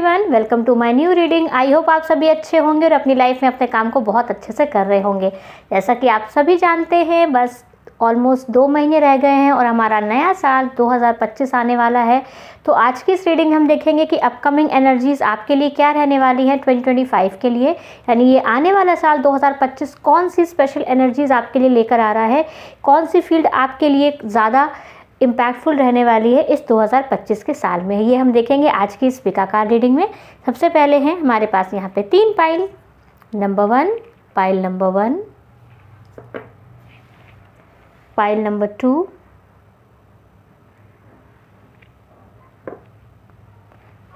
Everyone, welcome to my new reading. I hope आप सभी अच्छे होंगे और अपनी लाइफ में अपने काम को बहुत अच्छे से कर रहे होंगे। जैसा कि आप सभी जानते हैं, बस ऑलमोस्ट 2 महीने रह गए हैं और हमारा नया साल 2025 आने वाला है। तो आज की इस रीडिंग हम देखेंगे कि अपकमिंग एनर्जीज आपके लिए क्या रहने वाली है 2025 के लिए, यानी ये आने वाला साल 2025 कौन सी स्पेशल एनर्जीज आपके लिए लेकर आ रहा है, कौन सी फील्ड आपके लिए ज़्यादा इम्पैक्टफुल रहने वाली है इस 2025 के साल में। ये हम देखेंगे आज की इस पिकाकार रीडिंग में। सबसे पहले हैं हमारे पास यहाँ पे 3 pile. Number 1, pile number 1, pile number 2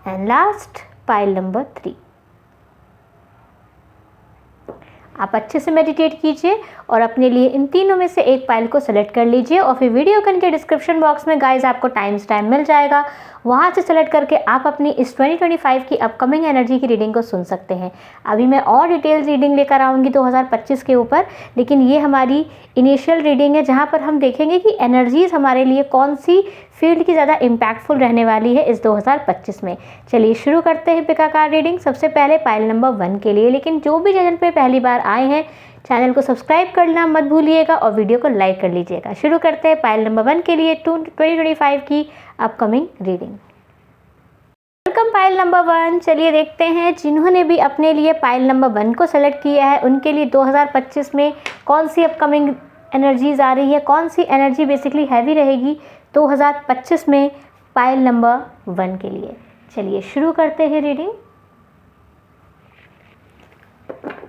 and last pile number 3। आप अच्छे से मेडिटेट कीजिए और अपने लिए इन तीनों में से एक पाइल को सेलेक्ट कर लीजिए और फिर वीडियो के नीचे डिस्क्रिप्शन बॉक्स में गाइस आपको टाइम स्टैम्प मिल जाएगा, वहाँ से सेलेक्ट करके आप अपनी इस 2025 की अपकमिंग एनर्जी की रीडिंग को सुन सकते हैं। अभी मैं और डिटेल्स रीडिंग लेकर आऊँगी 2025 के ऊपर, लेकिन ये हमारी इनिशियल रीडिंग है जहाँ पर हम देखेंगे कि एनर्जीज़ हमारे लिए कौन सी फील्ड की ज़्यादा इम्पैक्टफुल रहने वाली है इस 2025 में। चलिए शुरू करते हैं पिकाकार रीडिंग। सबसे पहले पाइल नंबर 1 के लिए, लेकिन जो भी चैनल पे पहली बार आए हैं चैनल को सब्सक्राइब करना मत भूलिएगा और वीडियो को लाइक कर लीजिएगा। शुरू करते हैं पाइल नंबर 1 के लिए 2025 की upcoming reading. Welcome pile number 1। चलिए देखते हैं जिन्होंने भी अपने लिए पाइल नंबर 1 को सेलेक्ट किया है उनके लिए 2025 में कौन सी अपकमिंग एनर्जीज आ रही है, कौन सी एनर्जी बेसिकली हैवी रहेगी 2025 में पाइल नंबर 1 के लिए। चलिए शुरू करते हैं रीडिंग।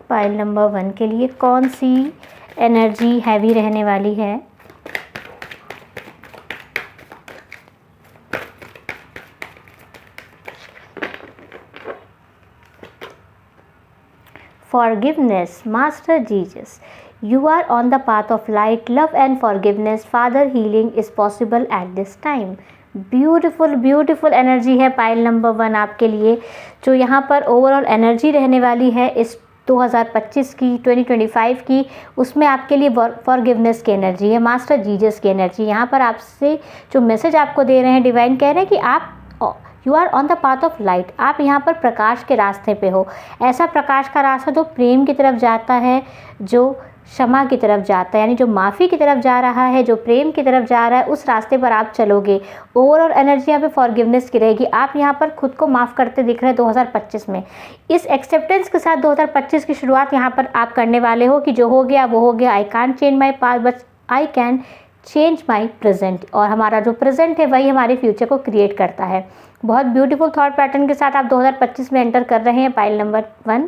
पाइल नंबर 1 के लिए कौन सी एनर्जी हैवी रहने वाली है। Forgiveness, Master Jesus. You are on the path of light, love and forgiveness. Father, healing is possible at this time. Beautiful beautiful energy है पाइल नंबर 1 आपके लिए। जो यहाँ पर ओवरऑल एनर्जी रहने वाली है इस 2025 की 2025 की, उसमें आपके लिए फॉरगिवनेस की एनर्जी है, मास्टर जीसस की एनर्जी। यहाँ पर आपसे जो मैसेज आपको दे रहे हैं, डिवाइन कह रहे हैं कि आप you are on the path of light. आप यहाँ पर प्रकाश के रास्ते पे हो, ऐसा प्रकाश का रास्ता जो प्रेम की तरफ जाता है, जो क्षमा की तरफ जाता है, यानी जो माफ़ी की तरफ जा रहा है, जो प्रेम की तरफ जा रहा है, उस रास्ते पर आप चलोगे। ओवरऑल एनर्जी यहाँ पे फॉरगिवनेस की रहेगी। आप यहाँ पर खुद को माफ़ करते दिख रहे हैं 2025 में। इस एक्सेप्टेंस के साथ 2025 की शुरुआत यहाँ पर आप करने वाले हो कि जो हो गया वो हो गया। I can't change my past but I can change my present. और हमारा जो प्रेजेंट है वही हमारे फ्यूचर को क्रिएट करता है। बहुत ब्यूटीफुल थॉट पैटर्न के साथ आप 2025 में एंटर कर रहे हैं पाइल नंबर 1,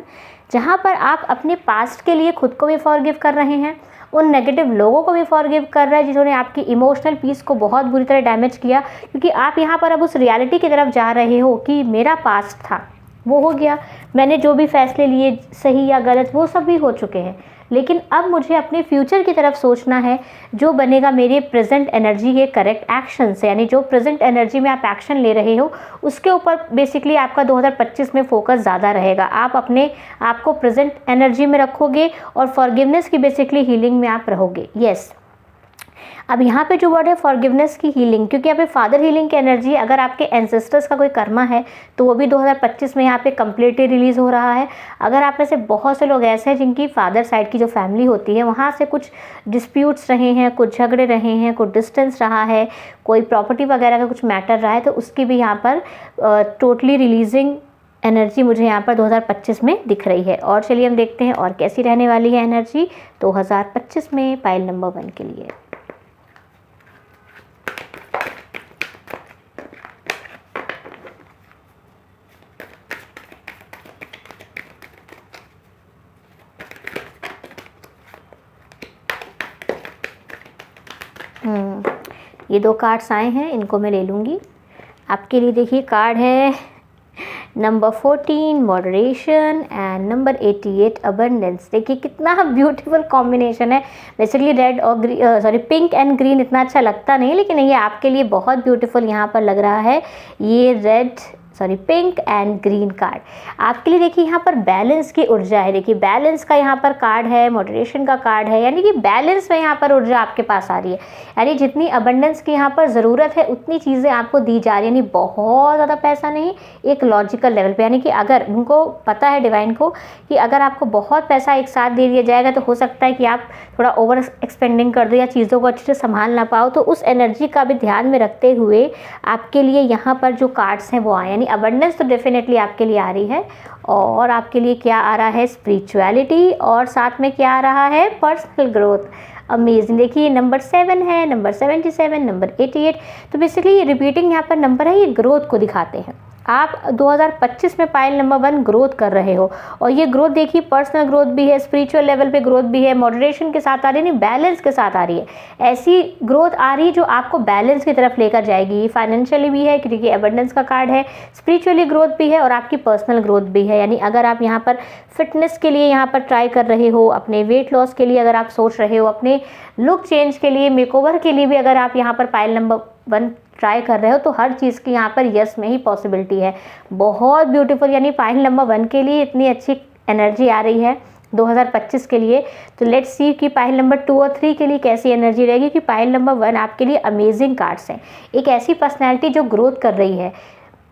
जहाँ पर आप अपने पास्ट के लिए खुद को भी फॉरगिव कर रहे हैं, उन नेगेटिव लोगों को भी फॉरगिव कर रहे हैं जिन्होंने आपकी इमोशनल पीस को बहुत बुरी तरह डैमेज किया। क्योंकि आप यहाँ पर अब उस रियलिटी की तरफ जा रहे हो कि मेरा पास्ट था वो हो गया, मैंने जो भी फैसले लिए सही या गलत वो सब भी हो चुके हैं, लेकिन अब मुझे अपने फ्यूचर की तरफ सोचना है, जो बनेगा मेरे प्रेजेंट एनर्जी के करेक्ट एक्शन से। यानी जो प्रेजेंट एनर्जी में आप एक्शन ले रहे हो उसके ऊपर बेसिकली आपका 2025 में फोकस ज़्यादा रहेगा। आप अपने आप को प्रेजेंट एनर्जी में रखोगे और फॉरगिवनेस की बेसिकली हीलिंग में आप रहोगे। यस, अब यहाँ पे जो वर्ड है फॉरगिवनेस की हीलिंग, क्योंकि यहाँ पे फादर हीलिंग की एनर्जी, अगर आपके एंसेस्टर्स का कोई कर्मा है तो वो भी 2025 में यहाँ पे कम्प्लीटली रिलीज़ हो रहा है। अगर आप में से बहुत से लोग ऐसे हैं जिनकी फादर साइड की जो फैमिली होती है वहाँ से कुछ डिस्प्यूट्स रहे हैं, कुछ झगड़े रहे हैं, कुछ डिस्टेंस रहा है, कोई प्रॉपर्टी वगैरह का कुछ मैटर रहा है, तो उसकी भी यहाँ पर टोटली रिलीजिंग एनर्जी मुझे यहाँ पर 2025 में दिख रही है। और चलिए हम देखते हैं और कैसी रहने वाली है एनर्जी 2025 में पाइल नंबर 1 के लिए। ये 2 कार्ड्स आए हैं, इनको मैं ले लूँगी आपके लिए। देखिए कार्ड है number 14 moderation and number 88 abundance. देखिए कितना ब्यूटीफुल कॉम्बिनेशन है। बेसिकली रेड और पिंक एंड ग्रीन इतना अच्छा लगता नहीं, लेकिन ये आपके लिए बहुत ब्यूटीफुल यहाँ पर लग रहा है। ये red pink and green card आपके लिए देखिए यहाँ पर बैलेंस की ऊर्जा है। देखिए बैलेंस का यहाँ पर कार्ड है, मॉडरेशन का कार्ड है, यानी कि बैलेंस में यहाँ पर ऊर्जा आपके पास आ रही है। यानी जितनी अबंडेंस की यहाँ पर ज़रूरत है उतनी चीज़ें आपको दी जा रही है, यानी बहुत ज़्यादा पैसा नहीं, एक लॉजिकल लेवल पे। यानी कि अगर उनको पता है डिवाइन को कि अगर आपको बहुत पैसा एक साथ दे दिया जाएगा तो हो सकता है कि आप थोड़ा ओवर एक्सपेंडिंग कर दो या चीज़ों को अच्छे से संभाल ना पाओ। तो उस एनर्जी का भी ध्यान में रखते हुए आपके लिए यहाँ पर जो कार्ड्स हैं वो आए, यानी अबंडेंस तो डेफिनेटली आपके लिए आ रही है। और आपके लिए क्या आ रहा है, स्पिरिचुअलिटी, और साथ में क्या आ रहा है, पर्सनल ग्रोथ। अमेजिंग। देखिए नंबर 7 है, नंबर 77, नंबर 88। तो बेसिकली ये रिपीटिंग यहाँ पर नंबर है, ये ग्रोथ को दिखाते हैं। आप 2025 में पाइल नंबर 1 ग्रोथ कर रहे हो, और ये ग्रोथ देखिए पर्सनल ग्रोथ भी है, स्पिरिचुअल लेवल पे ग्रोथ भी है, मॉडरेशन के साथ आ रही है, नहीं बैलेंस के साथ आ रही है। ऐसी ग्रोथ आ रही है जो आपको बैलेंस की तरफ लेकर जाएगी। फाइनेंशियली भी है क्योंकि एबंडेंस का कार्ड है, स्पिरिचुअली ग्रोथ भी है और आपकी पर्सनल ग्रोथ भी है। यानी अगर आप यहाँ पर फिटनेस के लिए यहाँ पर ट्राई कर रहे हो, अपने वेट लॉस के लिए अगर आप सोच रहे हो, अपने लुक चेंज के लिए, मेकओवर के लिए भी अगर आप यहाँ पर पाइल नंबर 1 ट्राई कर रहे हो, तो हर चीज़ की यहाँ पर यस में ही पॉसिबिलिटी है। बहुत ब्यूटीफुल, यानी पाइल नंबर 1 के लिए इतनी अच्छी एनर्जी आ रही है 2025 के लिए। तो लेट्स सी कि पाइल नंबर 2 और 3 के लिए कैसी एनर्जी रहेगी। कि पाइल नंबर 1 आपके लिए अमेजिंग कार्ड्स हैं, एक ऐसी पर्सनैलिटी जो ग्रोथ कर रही है,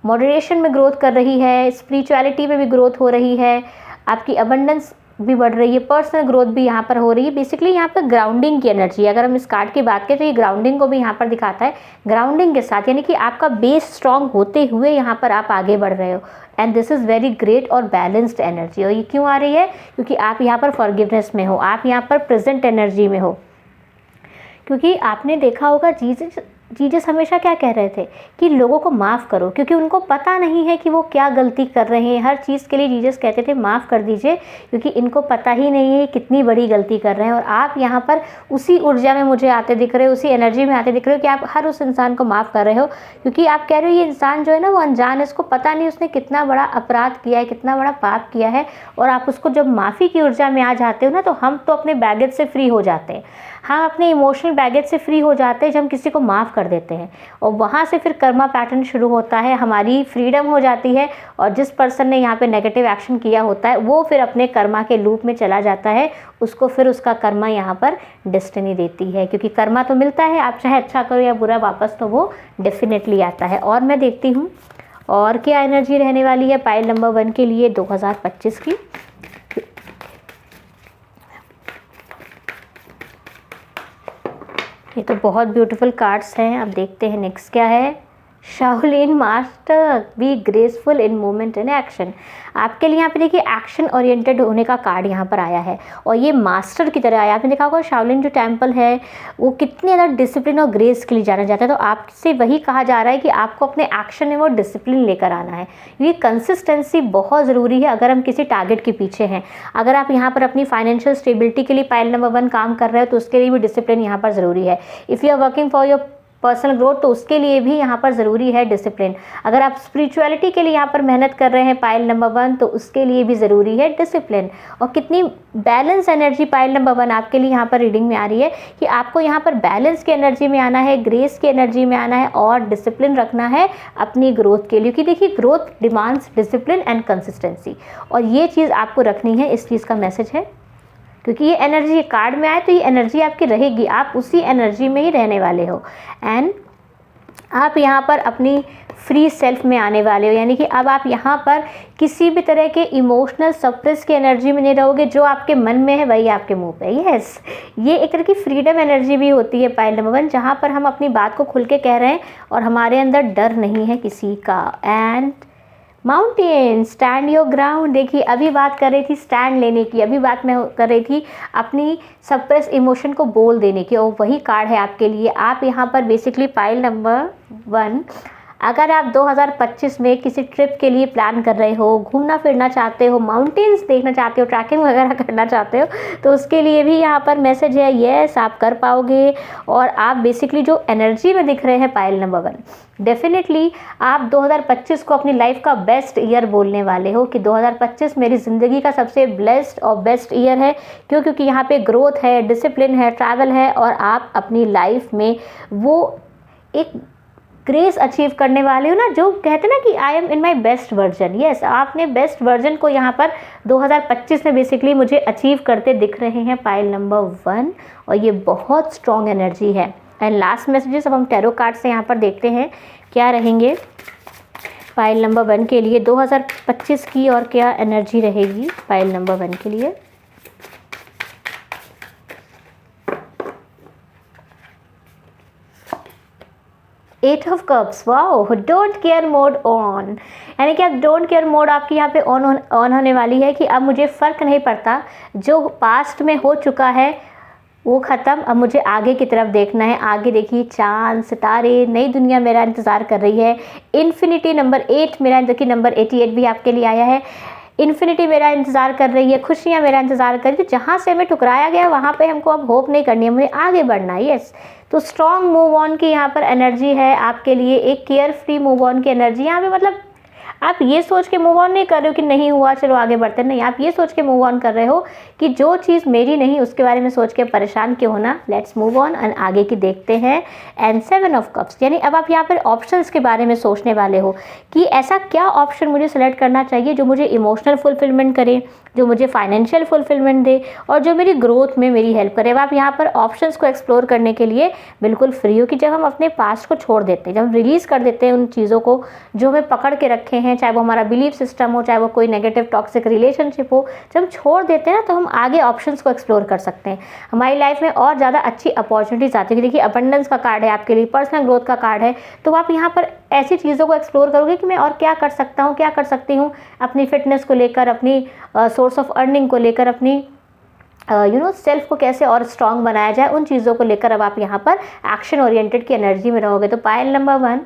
मॉडरेशन में ग्रोथ कर रही है, स्पिरिचुअलिटी में भी ग्रोथ हो रही है, आपकी अबंडेंस भी बढ़ रही है, पर्सनल ग्रोथ भी यहाँ पर हो रही है। बेसिकली यहाँ पर ग्राउंडिंग की एनर्जी, अगर हम इस कार्ड की बात करें तो ये ग्राउंडिंग को भी यहाँ पर दिखाता है। ग्राउंडिंग के साथ यानी कि आपका बेस स्ट्रांग होते हुए यहाँ पर आप आगे बढ़ रहे हो, and this is very great और बैलेंस्ड एनर्जी। और ये क्यों आ रही है, क्योंकि आप यहाँ पर फॉरगिवनेस में हो, आप यहाँ पर प्रेजेंट एनर्जी में हो। क्योंकि आपने देखा होगा जीसस हमेशा क्या कह रहे थे कि लोगों को माफ़ करो, क्योंकि उनको पता नहीं है कि वो क्या गलती कर रहे हैं। हर चीज़ के लिए जीसस कहते थे माफ़ कर दीजिए, क्योंकि इनको पता ही नहीं है कितनी बड़ी गलती कर रहे हैं। और आप यहाँ पर उसी ऊर्जा में मुझे आते दिख रहे हो, उसी एनर्जी में आते दिख रहे हो कि आप हर उस इंसान को माफ़ कर रहे हो, क्योंकि आप कह रहे हो ये इंसान जो है ना वो अनजान है, इसको पता नहीं उसने कितना बड़ा अपराध किया है, कितना बड़ा पाप किया है। और आप उसको जब माफ़ी की ऊर्जा में आ जाते हो ना, तो हम तो अपने बैगेज से फ्री हो जाते हैं, हम अपने इमोशनल बैगेज से फ्री हो जाते हैं जब हम किसी को माफ़ कर देते हैं। और वहाँ से फिर कर्मा पैटर्न शुरू होता है, हमारी फ्रीडम हो जाती है। और जिस पर्सन ने यहाँ पे नेगेटिव एक्शन किया होता है वो फिर अपने कर्मा के लूप में चला जाता है, उसको फिर उसका कर्मा यहाँ पर डेस्टिनी देती है, क्योंकि कर्मा तो मिलता है, आप चाहे अच्छा करो या बुरा, वापस तो वो डेफिनेटली आता है। और मैं देखती हूँ और क्या एनर्जी रहने वाली है पाइल नंबर 1 के लिए 2025 की। ये तो बहुत ब्यूटीफुल कार्ड्स हैं। अब देखते हैं नेक्स्ट क्या है। Shaolin master, be graceful in movement and action. आपके लिए यहाँ पे देखिए एक्शन ओरिएंटेड होने का कार्ड यहाँ पर आया है, और ये मास्टर की तरह आया। आपने देखा होगा शाओलिन जो टेम्पल है वो कितने ज़्यादा डिसिप्लिन और ग्रेस के लिए जाना जाता है। तो आपसे वही कहा जा रहा है कि आपको अपने एक्शन में वो डिसिप्लिन लेकर आना है। ये कंसिस्टेंसी बहुत ज़रूरी है अगर हम किसी टारगेट के पीछे हैं। अगर आप यहाँ पर अपनी फाइनेंशियल स्टेबिलिटी के लिए पाइल नंबर 1 काम कर रहे हो तो उसके लिए भी डिसिप्लिन यहाँ पर ज़रूरी है। If you are working for your personal growth तो उसके लिए भी यहाँ पर ज़रूरी है डिसिप्लिन। अगर आप स्पिरिचुअलिटी के लिए यहाँ पर मेहनत कर रहे हैं पाइल नंबर 1 तो उसके लिए भी ज़रूरी है डिसिप्लिन। और कितनी बैलेंस एनर्जी पाइल नंबर 1 आपके लिए यहाँ पर रीडिंग में आ रही है कि आपको यहाँ पर बैलेंस की एनर्जी में आना है, ग्रेस की एनर्जी में आना है और डिसिप्लिन रखना है अपनी ग्रोथ के लिए। क्योंकि देखिए growth demands discipline and consistency, और ये चीज़ आपको रखनी है, इस चीज़ का मैसेज है। क्योंकि ये एनर्जी कार्ड में आए तो ये एनर्जी आपकी रहेगी, आप उसी एनर्जी में ही रहने वाले हो, एंड आप यहाँ पर अपनी फ्री सेल्फ में आने वाले हो। यानी कि अब आप यहाँ पर किसी भी तरह के इमोशनल सप्रेस की एनर्जी में नहीं रहोगे। जो आपके मन में है वही आपके मुंह पे। यस, ये एक तरह की फ्रीडम एनर्जी भी होती है पाइल नंबर 1, जहाँ पर हम अपनी बात को खुल के कह रहे हैं और हमारे अंदर डर नहीं है किसी का। And mountain, stand your ground. देखिए अभी बात कर रही थी स्टैंड लेने की, अभी बात मैं कर रही थी अपनी सप्रेस इमोशन को बोल देने की, और वही कार्ड है आपके लिए। आप यहाँ पर बेसिकली पाइल नंबर 1, अगर आप 2025 में किसी ट्रिप के लिए प्लान कर रहे हो, घूमना फिरना चाहते हो, माउंटेन्स देखना चाहते हो, ट्रैकिंग वगैरह करना चाहते हो, तो उसके लिए भी यहाँ पर मैसेज है यस आप कर पाओगे। और आप बेसिकली जो एनर्जी में दिख रहे हैं पाइल नंबर 1, डेफिनेटली आप 2025 को अपनी लाइफ का बेस्ट ईयर बोलने वाले हो कि 2025 मेरी ज़िंदगी का सबसे ब्लेस्ड और बेस्ट ईयर है। क्योंकि यहाँ पे ग्रोथ है, डिसिप्लिन है, ट्रैवल है, और आप अपनी लाइफ में वो एक ग्रेस अचीव करने वाले हो ना, जो कहते हैं ना कि I am in my best version. Yes, आपने बेस्ट वर्जन को यहाँ पर 2025 में बेसिकली मुझे अचीव करते दिख रहे हैं पाइल नंबर 1, और ये बहुत स्ट्रॉन्ग एनर्जी है। एंड लास्ट मैसेजेस अब हम टैरो कार्ड से यहाँ पर देखते हैं क्या रहेंगे पाइल नंबर 1 के लिए 2025 की, और क्या एनर्जी रहेगी पाइल नंबर 1 के लिए। Eight of cups, wow, don't care mode on, यानी कि अब डोंट केयर मोड आपकी यहाँ पे ऑन होने वाली है कि अब मुझे फ़र्क नहीं पड़ता, जो पास्ट में हो चुका है वो ख़त्म, अब मुझे आगे की तरफ देखना है। आगे देखिए, चांद, सितारे, नई दुनिया मेरा इंतज़ार कर रही है। इन्फिनिटी नंबर 8 मेरा, देखिए नंबर 88 भी आपके लिए आया है। इन्फिनिटी मेरा इंतज़ार कर रही है, खुशियाँ मेरा इंतज़ार कर रही है। जहाँ से हमें ठुकराया गया वहाँ पे हमको अब होप नहीं करनी है, मुझे आगे बढ़ना है। यस, तो स्ट्रॉन्ग मूव ऑन की यहाँ पर एनर्जी है आपके लिए, एक केयर फ्री मूव ऑन की एनर्जी यहाँ पे। मतलब आप ये सोच के मूव ऑन नहीं कर रहे हो कि नहीं हुआ चलो आगे बढ़ते, नहीं, आप ये सोच के मूव ऑन कर रहे हो कि जो चीज़ मेरी नहीं उसके बारे में सोच के परेशान क्यों होना, लेट्स मूव ऑन एंड आगे की देखते हैं। एंड 7 ऑफ कप्स, यानी अब आप यहाँ पर ऑप्शंस के बारे में सोचने वाले हो कि ऐसा क्या ऑप्शन मुझे सेलेक्ट करना चाहिए जो मुझे इमोशनल फुलफिलमेंट करे, जो मुझे फाइनेंशियल फुलफिलमेंट दे, और जो मेरी ग्रोथ में मेरी हेल्प करे। अब आप यहाँ पर ऑप्शंस को एक्सप्लोर करने के लिए बिल्कुल फ्री हो कि जब हम अपने पास्ट को छोड़ देते हैं, जब हम रिलीज़ कर देते हैं उन चीज़ों को जो हमें पकड़ के रखे हैं, चाहे वो हमारा बिलीफ सिस्टम हो, चाहे वो कोई नेगेटिव टॉक्सिक रिलेशनशिप हो, जब हम छोड़ देते हैं ना तो हम आगे ऑप्शंस को एक्सप्लोर कर सकते हैं। हमारी लाइफ में और ज़्यादा अच्छी अपॉर्चुनिटीज़ आती है। देखिए, अबंडेंस का कार्ड है आपके लिए, पर्सनल ग्रोथ का कार्ड है, तो आप यहाँ पर ऐसी चीज़ों को एक्सप्लोर करोगे कि मैं और क्या कर सकता हूँ, क्या कर सकती हूँ अपनी फिटनेस को लेकर, अपनी सोर्स ऑफ अर्निंग को लेकर, अपनी सेल्फ को कैसे और स्ट्रॉन्ग बनाया जाए, उन चीज़ों को लेकर अब आप यहाँ पर एक्शन ओरिएंटेड की एनर्जी में रहोगे। तो पाइल नंबर 1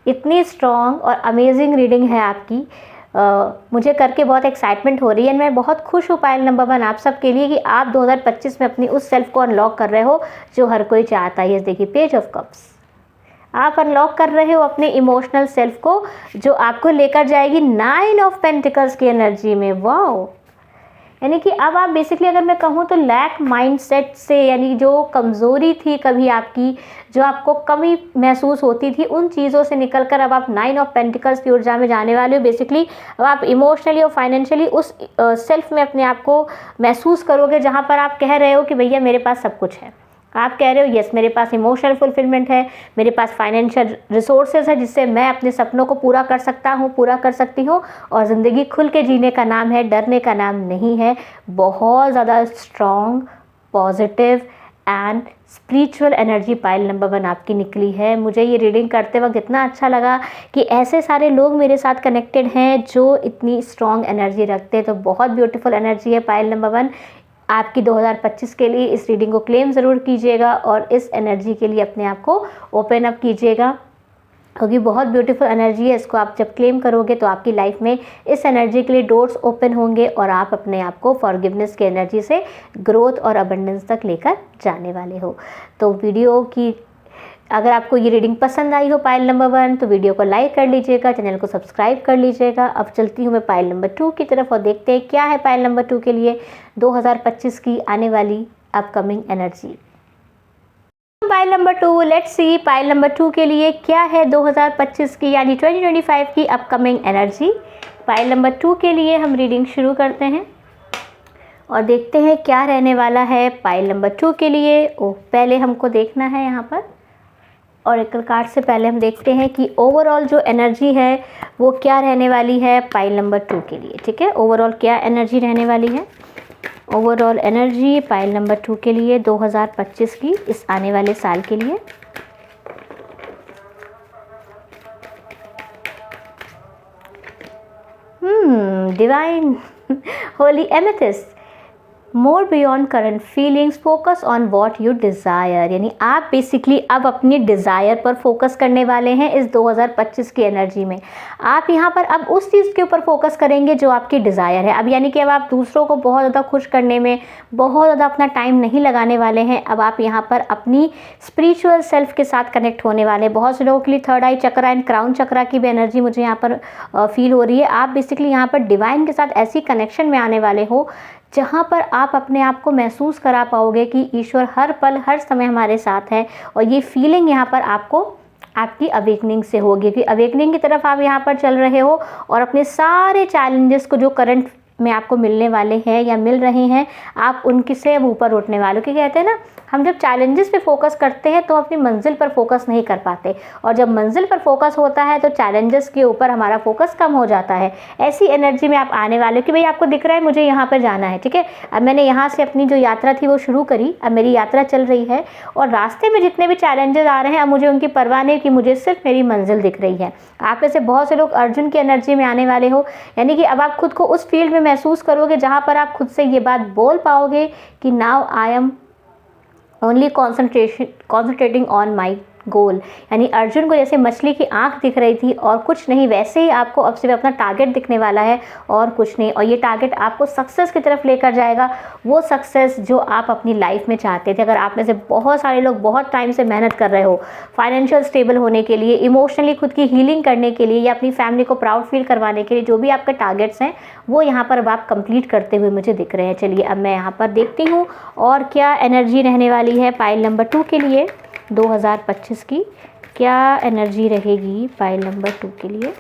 इतनी स्ट्रॉन्ग और अमेजिंग रीडिंग है आपकी, मुझे करके बहुत एक्साइटमेंट हो रही है। मैं बहुत खुश हूँ पाइल नंबर 1 आप सब के लिए कि आप 2025 में अपनी उस सेल्फ को अनलॉक कर रहे हो जो हर कोई चाहता है। ये देखिए, पेज ऑफ कप्स, आप अनलॉक कर रहे हो अपने इमोशनल सेल्फ को जो आपको लेकर जाएगी 9 ऑफ पेंटिकल्स की एनर्जी में। वाओ, यानी कि अब आप बेसिकली अगर मैं कहूँ तो लैक माइंडसेट से, यानी जो कमज़ोरी थी कभी आपकी, जो आपको कमी महसूस होती थी, उन चीज़ों से निकलकर अब आप 9 ऑफ पेंटिकल्स की ऊर्जा में जाने वाले हो। बेसिकली अब आप इमोशनली और फाइनेंशियली उस सेल्फ में अपने आप को महसूस करोगे जहाँ पर आप कह रहे हो कि भैया मेरे पास सब कुछ है। आप कह रहे हो यस, मेरे पास इमोशनल फुलफिलमेंट है, मेरे पास फाइनेंशियल रिसोर्सेज है जिससे मैं अपने सपनों को पूरा कर सकता हूँ, पूरा कर सकती हूँ, और ज़िंदगी खुल के जीने का नाम है, डरने का नाम नहीं है। बहुत ज़्यादा strong, positive and spiritual energy pile number 1 आपकी निकली है। मुझे ये रीडिंग करते वक्त इतना अच्छा लगा कि ऐसे सारे लोग मेरे साथ कनेक्टेड हैं जो इतनी स्ट्रॉन्ग एनर्जी रखते हैं। तो बहुत ब्यूटीफुल एनर्जी है पाइल नंबर 1 आपकी 2025 के लिए। इस रीडिंग को क्लेम ज़रूर कीजिएगा और इस एनर्जी के लिए अपने आप को ओपन अप कीजिएगा, क्योंकि बहुत ब्यूटीफुल एनर्जी है। इसको आप जब क्लेम करोगे तो आपकी लाइफ में इस एनर्जी के लिए डोर्स ओपन होंगे और आप अपने आप को फॉरगिवनेस की एनर्जी से ग्रोथ और अबंडेंस तक लेकर जाने वाले हो। तो वीडियो की अगर आपको ये रीडिंग पसंद आई हो पाइल नंबर 1 तो वीडियो को लाइक कर लीजिएगा, चैनल को सब्सक्राइब कर लीजिएगा। अब चलती हूँ मैं पाइल नंबर 2 की तरफ और देखते हैं क्या है पाइल नंबर 2 के लिए 2025 की आने वाली upcoming energy. Pile number 2, let's see pile number 2 के लिए क्या है 2025 की यानी 2025 की अपकमिंग एनर्जी। पाइल नंबर 2 के लिए हम रीडिंग शुरू करते हैं और देखते हैं क्या रहने वाला है पाइल नंबर 2 के लिए। पहले हमको देखना है यहाँ पर ऑरेकल कार्ड से पहले हम देखते हैं कि ओवरऑल जो एनर्जी है वो क्या रहने वाली है पाइल नंबर 2 के लिए। ठीक है, ओवरऑल क्या एनर्जी रहने वाली है, ओवरऑल एनर्जी पाइल नंबर 2 के लिए 2025 की इस आने वाले साल के लिए। Divine Holi amethyst, more beyond current feelings, focus on what you desire, यानी आप बेसिकली अब अपनी डिज़ायर पर फोकस करने वाले हैं इस 2025 की एनर्जी में। आप यहाँ पर अब उस चीज़ के ऊपर फोकस करेंगे जो आपकी डिज़ायर है। अब यानी कि अब आप दूसरों को बहुत ज़्यादा खुश करने में बहुत ज़्यादा अपना टाइम नहीं लगाने वाले हैं। अब आप यहाँ पर अपनी स्पिरिचुअल सेल्फ के साथ कनेक्ट होने वाले हैं। बहुत से लोगों के लिए third eye chakra and crown chakra की भी एनर्जी मुझे यहाँ पर फील हो रही है। आप बेसिकली यहाँ पर डिवाइन के साथ ऐसी कनेक्शन में आने वाले हो जहाँ पर आप अपने आप को महसूस करा पाओगे कि ईश्वर हर पल हर समय हमारे साथ है, और ये फीलिंग यहाँ पर आपको आपकी अवेकनिंग से होगी, क्योंकि अवेकनिंग की तरफ आप यहाँ पर चल रहे हो और अपने सारे चैलेंजेस को जो करंट में आपको मिलने वाले हैं या मिल रहे हैं, आप उनकी से अब ऊपर उठने वाले हो। क्योंकि कहते हैं ना, हम जब चैलेंजेस पे फोकस करते हैं तो अपनी मंजिल पर फोकस नहीं कर पाते, और जब मंजिल पर फोकस होता है तो चैलेंजेस के ऊपर हमारा फोकस कम हो जाता है। ऐसी एनर्जी में आप आने वाले हो कि भाई आपको दिख रहा है मुझे यहाँ पर जाना है, ठीक है। अब मैंने यहाँ से अपनी जो यात्रा थी वो शुरू करी, अब मेरी यात्रा चल रही है और रास्ते में जितने भी चैलेंजेस आ रहे हैं अब मुझे उनकी परवाह नहीं, कि मुझे सिर्फ मेरी मंजिल दिख रही है। आप में से बहुत से लोग अर्जुन की एनर्जी में आने वाले हो, यानी कि अब आप खुद को उस फील्ड में महसूस करोगे जहाँ पर आप खुद से ये बात बोल पाओगे कि now I am only concentrating on my goal. यानी अर्जुन को जैसे मछली की आंख दिख रही थी और कुछ नहीं, वैसे ही आपको अब सिर्फ अपना टारगेट दिखने वाला है और कुछ नहीं, और ये टारगेट आपको सक्सेस की तरफ लेकर जाएगा, वो सक्सेस जो आप अपनी लाइफ में चाहते थे। अगर आप में से बहुत सारे लोग बहुत टाइम से मेहनत कर रहे हो फाइनेंशियल स्टेबल होने के लिए, इमोशनली खुद की हीलिंग करने के लिए, या अपनी फैमिली को प्राउड फील करवाने के लिए, जो भी आपके टारगेट्स हैं वो यहाँ पर अब आप कंप्लीट करते हुए मुझे दिख रहे हैं। चलिए अब मैं यहाँ पर देखती हूँ और क्या एनर्जी रहने वाली है पाइल नंबर 2 के लिए 2025 की। क्या एनर्जी रहेगी पाइल नंबर 2 के लिए?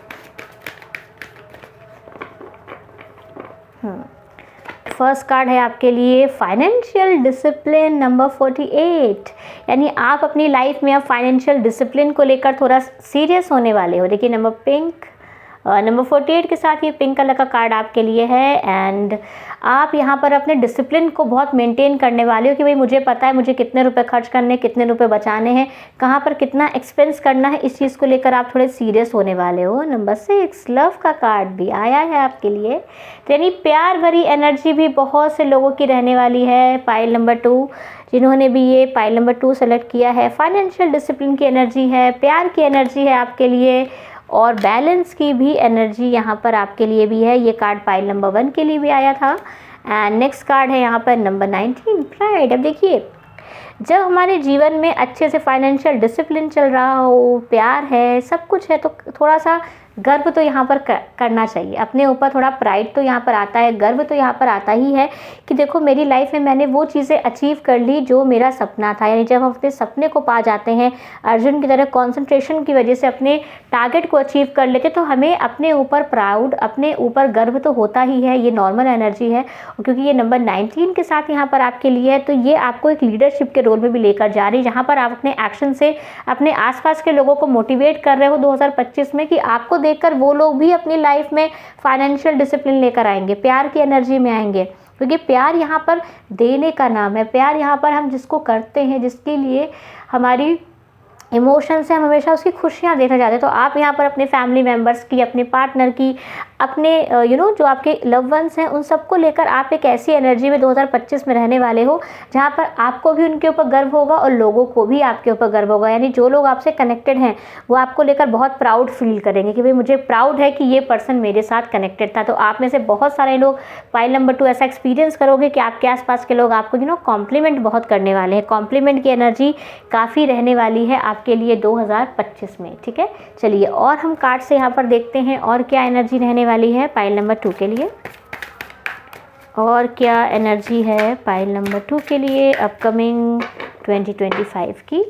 फर्स्ट कार्ड है आपके लिए फाइनेंशियल डिसिप्लिन नंबर 48, यानी आप अपनी लाइफ में अब फाइनेंशियल डिसिप्लिन को लेकर थोड़ा सीरियस होने वाले हो। देखिए नंबर 48 के साथ ये पिंक कलर का कार्ड आपके लिए है, एंड आप यहाँ पर अपने डिसिप्लिन को बहुत मेंटेन करने वाले हो कि भाई मुझे पता है मुझे कितने रुपए खर्च करने, कितने रुपए बचाने हैं, कहाँ पर कितना एक्सपेंस करना है, इस चीज़ को लेकर आप थोड़े सीरियस होने वाले हो। नंबर 6 लव का कार्ड भी आया है आपके लिए, तो यानी प्यार भरी एनर्जी भी बहुत से लोगों की रहने वाली है पाइल नंबर 2, जिन्होंने भी ये पाइल नंबर 2 सेलेक्ट किया है। फाइनेंशियल डिसिप्लिन की एनर्जी है, प्यार की एनर्जी है आपके लिए, और बैलेंस की भी एनर्जी यहाँ पर आपके लिए भी है। ये कार्ड पाइल नंबर 1 के लिए भी आया था। एंड नेक्स्ट कार्ड है यहाँ पर नंबर 19 प्राइड। अब देखिए, जब हमारे जीवन में अच्छे से फाइनेंशियल डिसिप्लिन चल रहा हो, प्यार है, सब कुछ है, तो थोड़ा सा गर्व तो यहाँ पर करना चाहिए अपने ऊपर, थोड़ा प्राइड तो यहाँ पर आता है, गर्व तो यहाँ पर आता ही है कि देखो मेरी लाइफ में मैंने वो चीज़ें अचीव कर ली जो मेरा सपना था। यानी जब हम अपने सपने को पा जाते हैं, अर्जुन की तरह कंसंट्रेशन की वजह से अपने टारगेट को अचीव कर लेते, तो हमें अपने ऊपर प्राउड, अपने ऊपर गर्व तो होता ही है। ये नॉर्मल एनर्जी है, क्योंकि ये नंबर 19 के साथ यहाँ पर आपके लिए है, तो ये आपको एक लीडरशिप के रोल में भी लेकर जा रही है, जहाँ पर आप अपने एक्शन से अपने आसपास के लोगों को मोटिवेट कर रहे हो 2025 में कि आपको देखकर वो लोग भी अपनी लाइफ में फाइनेंशियल डिसिप्लिन लेकर आएंगे, प्यार की एनर्जी में आएंगे। क्योंकि प्यार यहाँ पर देने का नाम है, प्यार यहाँ पर हम जिसको करते हैं, जिसके लिए हमारी इमोशन से हम हमेशा उसकी खुशियाँ देखना चाहते हैं। तो आप यहाँ पर अपने फैमिली मेम्बर्स की, अपने पार्टनर की, अपने जो आपके लव वंस हैं, उन सबको लेकर आप एक ऐसी एनर्जी में 2025 में रहने वाले हो जहाँ पर आपको भी उनके ऊपर गर्व होगा और लोगों को भी आपके ऊपर गर्व होगा। यानी जो लोग आपसे कनेक्टेड हैं वो आपको लेकर बहुत प्राउड फील करेंगे कि भाई मुझे प्राउड है कि ये पर्सन मेरे साथ कनेक्टेड था। तो आप में से बहुत सारे लोग पाइल नंबर 2 ऐसा एक्सपीरियंस करोगे कि आपके आसपास के लोग आपको कॉम्प्लीमेंट बहुत करने वाले हैं। कॉम्प्लीमेंट की एनर्जी काफ़ी रहने वाली है आपके लिए 2025 में, ठीक है। चलिए और हम कार्ड से यहाँ पर देखते हैं और क्या एनर्जी रहने वाली है पाइल नंबर 2 के लिए, और क्या एनर्जी है पाइल नंबर 2 के लिए अपकमिंग 2025 की।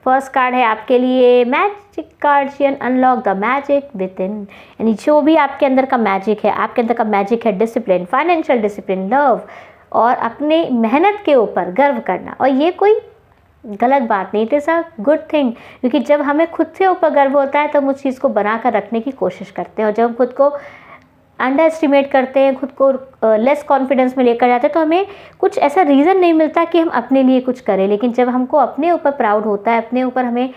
फर्स्ट कार्ड है आपके लिए magic guardian, unlock the magic with in, यानी जो भी आपके अंदर का मैजिक है, आपके अंदर का मैजिक है डिसिप्लिन, फाइनेंशियल डिसिप्लिन, लव और अपने मेहनत के ऊपर गर्व करना। और ये कोई गलत बात नहीं, it is a good thing, क्योंकि जब हमें खुद से ऊपर गर्व होता है तो हम उस चीज़ को बना कर रखने की कोशिश करते हैं, और जब हम खुद को अंडर एस्टिमेट करते हैं, खुद को लेस कॉन्फिडेंस में लेकर जाते हैं, तो हमें कुछ ऐसा रीज़न नहीं मिलता कि हम अपने लिए कुछ करें। लेकिन जब हमको अपने ऊपर प्राउड होता है, अपने ऊपर हमें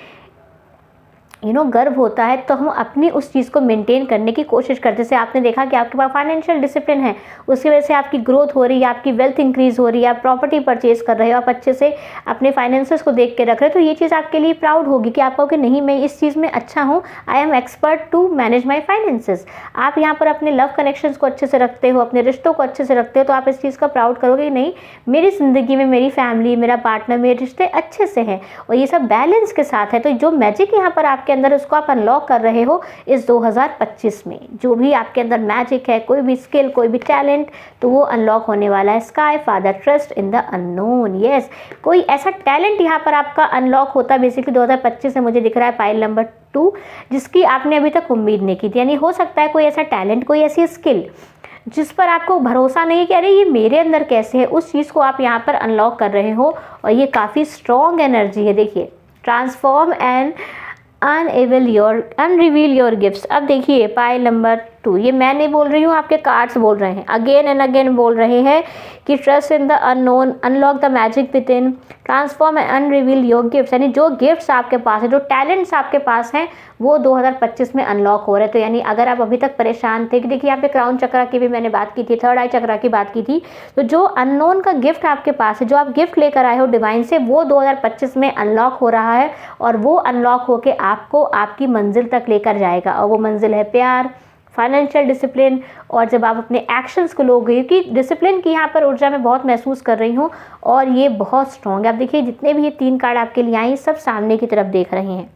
गर्व होता है, तो हम अपनी उस चीज़ को मेंटेन करने की कोशिश करते हैं। जैसे आपने देखा कि आपके पास फाइनेंशियल डिसिप्लिन है, उसकी वजह से आपकी ग्रोथ हो रही है, आपकी वेल्थ इंक्रीज हो रही है, आप प्रॉपर्टी परचेज कर रहे हो, आप अच्छे से अपने फाइनेंसेस को देख के रख रहे हो, तो ये चीज़ आपके लिए प्राउड होगी कि आप कहोगे नहीं मैं इस चीज़ में अच्छा हूँ, I am expert to manage my finances. आप यहाँ पर अपने लव कनेक्शंस को अच्छे से रखते हो, अपने रिश्तों को अच्छे से रखते हो, तो आप इस चीज़ का प्राउड करोगे कि नहीं मेरी ज़िंदगी में मेरी फैमिली, मेरा पार्टनर, मेरे रिश्ते अच्छे से हैं, और ये सब बैलेंस के साथ है। तो जो मैजिक यहाँ पर आपके आपके अंदर उसको आप अनलॉक कर रहे हो इस 2025 में। जो भी आपके अंदर मैजिक है, कोई भी स्किल, कोई भी टैलेंट, तो वो अनलॉक होने वाला है। Sky father, trust in the unknown. Yes, कोई ऐसा टैलेंट यहाँ पर आपका अनलॉक होता है बेसिकली 2025 में, मुझे दिख रहा है पाइल नंबर 2, जिसकी आपने अभी तक उम्मीद नहीं की थी। यानी हो सकता है कोई ऐसा टैलेंट, कोई ऐसी स्किल जिस पर आपको भरोसा नहीं कि अरे ये मेरे अंदर कैसे है, उस चीज़ को आप यहाँ पर अनलॉक कर रहे हो। और ये काफ़ी स्ट्रॉन्ग एनर्जी है। देखिए, ट्रांसफॉर्म एंड अनरिवील योर गिफ्ट्स। अब देखिए पाइल नंबर 2, ये मैं नहीं बोल रही हूँ, आपके कार्ड्स बोल रहे हैं, अगेन एंड अगेन बोल रहे हैं कि trust in the unknown, unlock the magic with in, transform and अनरिवील your gifts. यानी जो गिफ्ट्स आपके पास है, जो टैलेंट्स आपके पास हैं, वो 2025 में अनलॉक हो रहे हैं। तो यानी अगर आप अभी तक परेशान थे कि देखिए यहाँ पे क्राउन चक्रा की भी मैंने बात की थी, थर्ड आई चक्रा की बात की थी, तो जो अननोन का गिफ्ट आपके पास है, जो आप गिफ्ट लेकर आए हो डिवाइन से, वो 2025 में अनलॉक हो रहा है। और वो अनलॉक होके आपको आपकी मंजिल तक लेकर जाएगा। और वो मंजिल है प्यार, फाइनेंशियल डिसिप्लिन। और जब आप अपने एक्शंस को लोगे, क्योंकि डिसिप्लिन की यहाँ पर ऊर्जा मैं बहुत महसूस कर रही हूँ और ये बहुत स्ट्रॉन्ग है। आप देखिए जितने भी ये 3 कार्ड आपके लिए आए, सब सामने की तरफ देख रहे हैं,